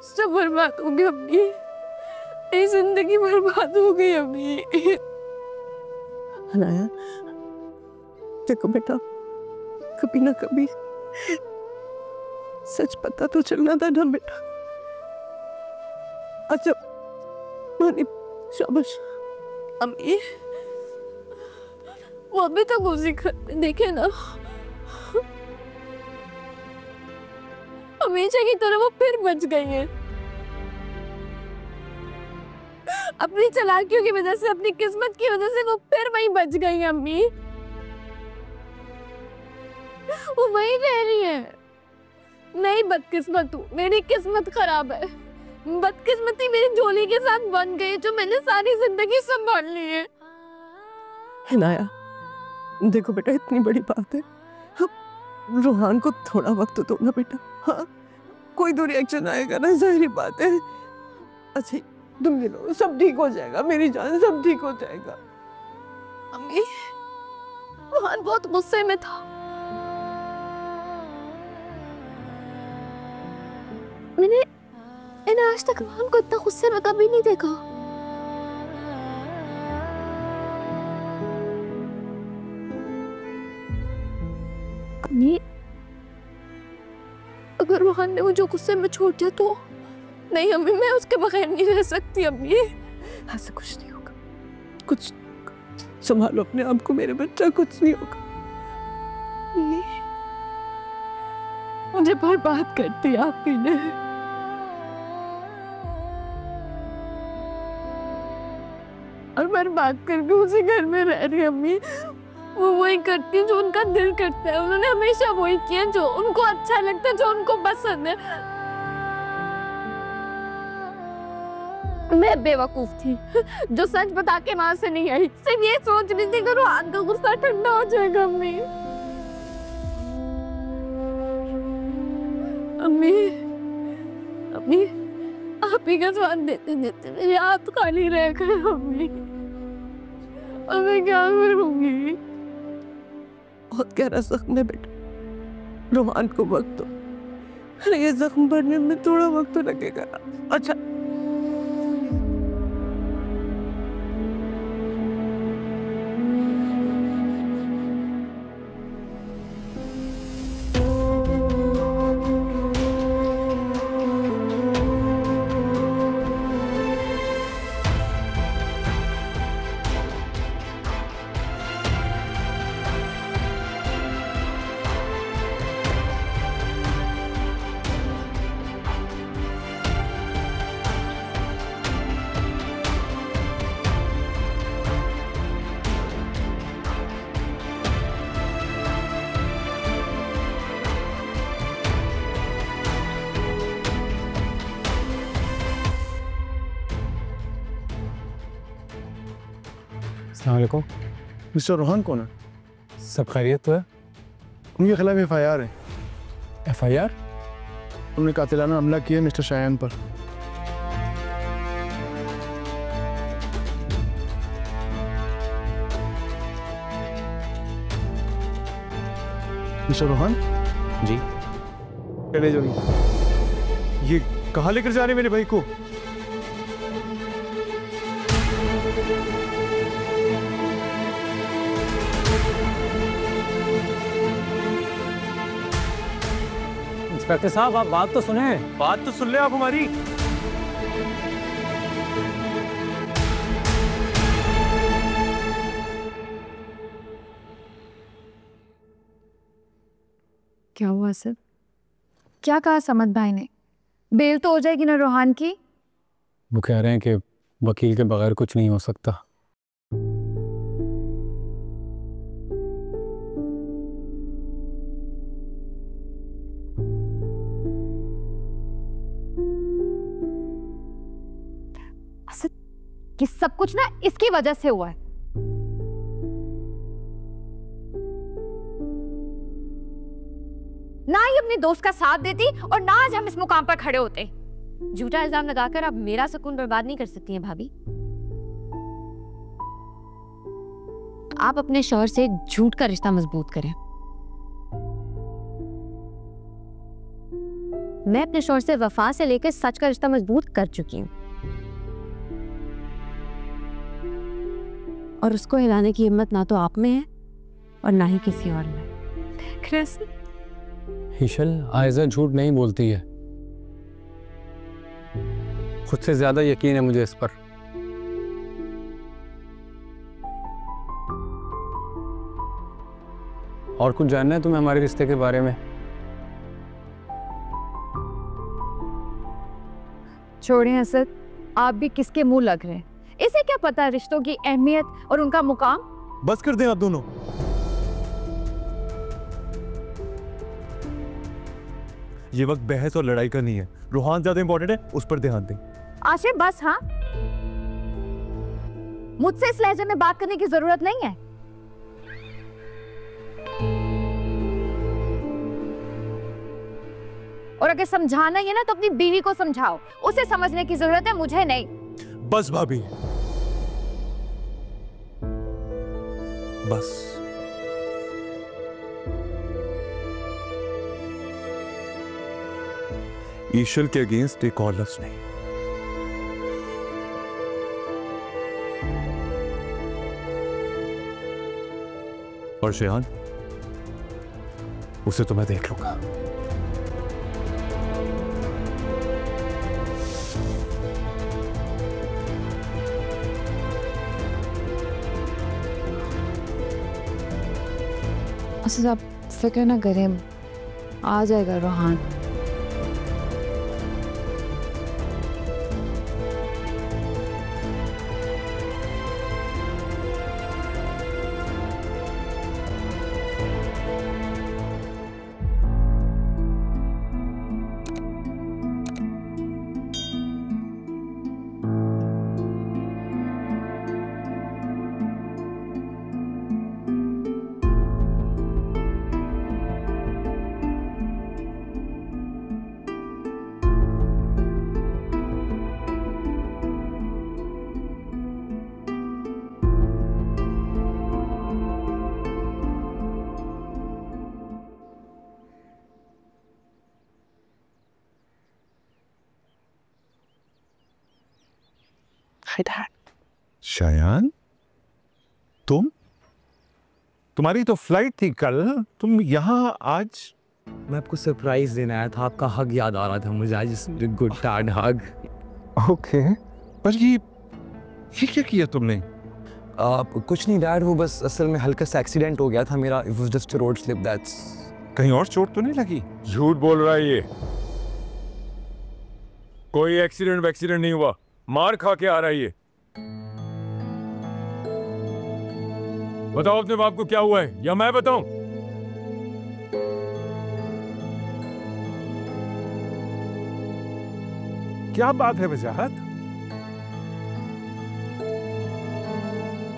सब बर्बाद हो गया अम्मी, मेरी जिंदगी बर्बाद हो गई अम्मी। अनाया देखो बेटा, कभी ना कभी सच पता तो चलना था ना बेटा। अच्छा मानी, शाबाश। अम्मी वो अभी तक उसी घर में देखे ना, हमेशा की तरह वो फिर बच गई है। अपनी चालाकियों की वजह से, अपनी किस्मत की वजह से वो फिर वहीं बच गई है अम्मी। वो वहीं रह रही है। नहीं बदकिस्मत हूँ, मेरी किस्मत खराब है। बदकिस्मती मेरी झोली के साथ बन गई जो मैंने सारी जिंदगी संभाल ली है। हिनाया देखो बेटा, इतनी बड़ी बात है, रूहान को थोड़ा वक्त तो दो ना बेटा। हाँ कोई तो रिएक्शन आएगा ना, जाहिर बात है। अच्छा तुम गिनो, सब ठीक हो जाएगा मेरी जान, सब ठीक हो जाएगा। अम्मी रूहान बहुत गुस्से में था। मैंने आज तक रूहान को इतना गुस्से में कभी नहीं देखा। अम्मी अगर रूहान ने मुझे गुस्से में छोड़ दिया तो नहीं अम्मी, मैं उसके बगैर नहीं रह सकती अम्मी। ऐसा कुछ नहीं होगा, कुछ संभालो अपने आप को मेरे बच्चा, कुछ नहीं होगा। मुझे बर्बाद कर दिया आपने। और बर्बाद करके उसी घर में रह रही अम्मी। वो वही करती है जो उनका दिल करता है। उन्होंने हमेशा वही किया जो उनको अच्छा लगता है, जो उनको पसंद है। मैं बेवकूफ थी जो सच बता के वहां से नहीं आई। सिर्फ ये सोच रही थी कि रूहान का गुस्सा ठंडा हो जाएगा। अम्मी अम्मी अम्मी आप ही का स्वाद देते देते मेरे हाथ खाली रह गए अम्मी। और मैं क्या करूंगी? बहुत गहरा जख्म है बेटा, रूहान को वक्त दो। अरे ये जख्म भरने में थोड़ा वक्त तो लगेगा। अच्छा अस्सलाम वालेकुम। मिस्टर रोहान कौन है? सब खैरियत तो है? उनके खिलाफ FIR है। FIR? उन्होंने कातिलाना हमला किया मिस्टर शायान पर। मिस्टर रोहान जी। चले जाइए। ये कहाँ लेकर जा रहे हैं मेरे भाई को? इंस्पेक्टर साहब आप बात तो सुने। बात तो सुन ले आप हमारी। क्या हुआ सर? क्या कहा समद भाई ने? बेल तो हो जाएगी ना रोहान की? वो कह रहे हैं कि वकील के बगैर कुछ नहीं हो सकता। ये सब कुछ ना इसकी वजह से हुआ है। ना ही अपने दोस्त का साथ देती और ना आज हम इस मुकाम पर खड़े होते। झूठा इल्जाम लगाकर आप मेरा सुकून बर्बाद नहीं कर सकती हैं भाभी। आप अपने शौहर से झूठ का रिश्ता मजबूत करें। मैं अपने शौहर से वफा से लेकर सच का रिश्ता मजबूत कर चुकी हूँ, और उसको हिलाने की हिम्मत ना तो आप में है और ना ही किसी और में। क्रिस, ईशल, आयजा झूठ नहीं बोलती है। खुद से ज्यादा यकीन है मुझे इस पर। और कुछ जानना है तुम्हें हमारे रिश्ते के बारे में? छोड़िए असद, आप भी किसके मुंह लग रहे हैं? इसे क्या पता रिश्तों की अहमियत और उनका मुकाम? बस कर दें आप दोनों। ये वक्त बहस और लड़ाई का नहीं है। रूहान ज्यादा इंपॉर्टेंट है, उस पर ध्यान दें। आशिफ बस, हाँ, मुझसे इस लहजे में बात करने की जरूरत नहीं है। और अगर समझाना है ना तो अपनी बीवी को समझाओ, उसे समझने की जरूरत है, मुझे नहीं। बस भाभी, बस। ईशल के अगेंस्ट एक और लफ्ज नहीं। और शेहान, उसे तो मैं देख लूंगा। असद आप फिक्र ना करें, आ जाएगा रूहान। शायान, तुम्हारी तो फ्लाइट थी कल, तुम यहाँ आज? मैं आपको सरप्राइज देने आया था, आपका हग याद आ रहा था मुझे आज, गुड डैड हग। ओके, पर ये क्या किया तुमने? कुछ नहीं डैड, वो बस असल में हल्का सा एक्सीडेंट हो गया था मेरा। It was just a road slip, that's. कहीं और चोट तो नहीं लगी? झूठ बोल रहा है ये, कोई एक्सीडेंट नहीं हुआ, मार खा के आ रहा है ये। बताओ अपने बाप को क्या हुआ है, या मैं बताऊं? क्या बात है वजाहत?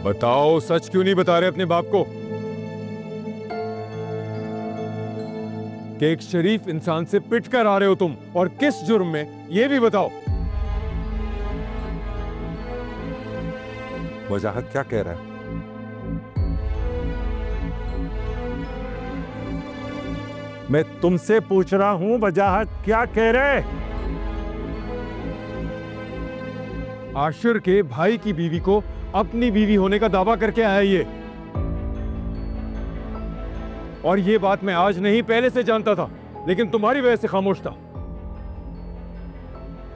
बताओ, सच क्यों नहीं बता रहे अपने बाप को कि एक शरीफ इंसान से पिट कर आ रहे हो तुम, और किस जुर्म में, ये भी बताओ। वजाहत क्या कह रहा है? मैं तुमसे पूछ रहा हूं, वजाहत क्या कह रहे? आशिर के भाई की बीवी को अपनी बीवी होने का दावा करके आया ये, और ये बात मैं आज नहीं पहले से जानता था, लेकिन तुम्हारी वजह से खामोश था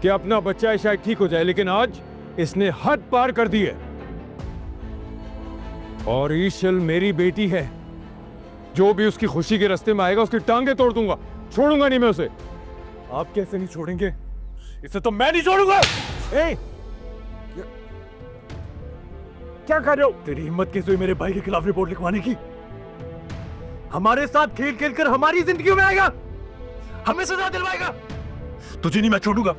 कि अपना बच्चा शायद ठीक हो जाए, लेकिन आज इसने हद पार कर दी है। और ईशल मेरी बेटी है, जो भी उसकी खुशी के रास्ते में आएगा उसकी टांगे तोड़ दूंगा, छोड़ूंगा नहीं मैं उसे। आप कैसे नहीं छोड़ेंगे? इसे तो मैं नहीं छोड़ूंगा। क्या कर रहे हो? तेरी हिम्मत कैसे हुई मेरे भाई के खिलाफ रिपोर्ट लिखवाने की? हमारे साथ खेल खेल कर हमारी जिंदगी में आएगा, हमें सजा दिलवाएगा। तुझे नहीं मैं छोड़ूंगा।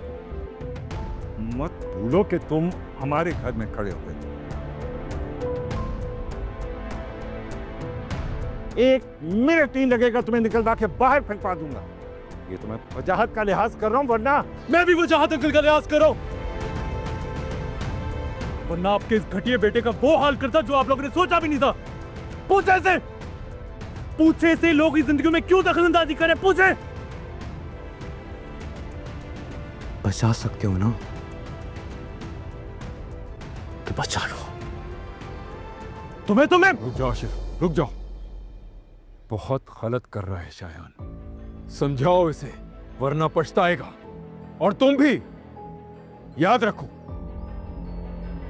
मत भूलो कि तुम हमारे घर में खड़े हुए, एक मिनट नहीं लगेगा तुम्हें निकलवा के बाहर फेंकवा दूंगा। ये तो मैं वजाहत का लिहाज कर रहा हूं, वरना मैं भी वजाहत अंकल का लिहाज कर रहा हूं, वरना आपके इस घटिया बेटे का वो हाल करता जो आप लोगों ने सोचा भी नहीं था। पूछे से लोग इस जिंदगी में क्यों दखलंदाजी करें? पूछे बचा सकते हो ना तो बचा लो। तुम्हें रुक जाओ आशिफ, रुक जाओ। बहुत गलत कर रहा है शायान, समझाओ इसे वरना पछताएगा। और तुम भी याद रखो।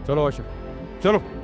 चलो आशिफ, चलो।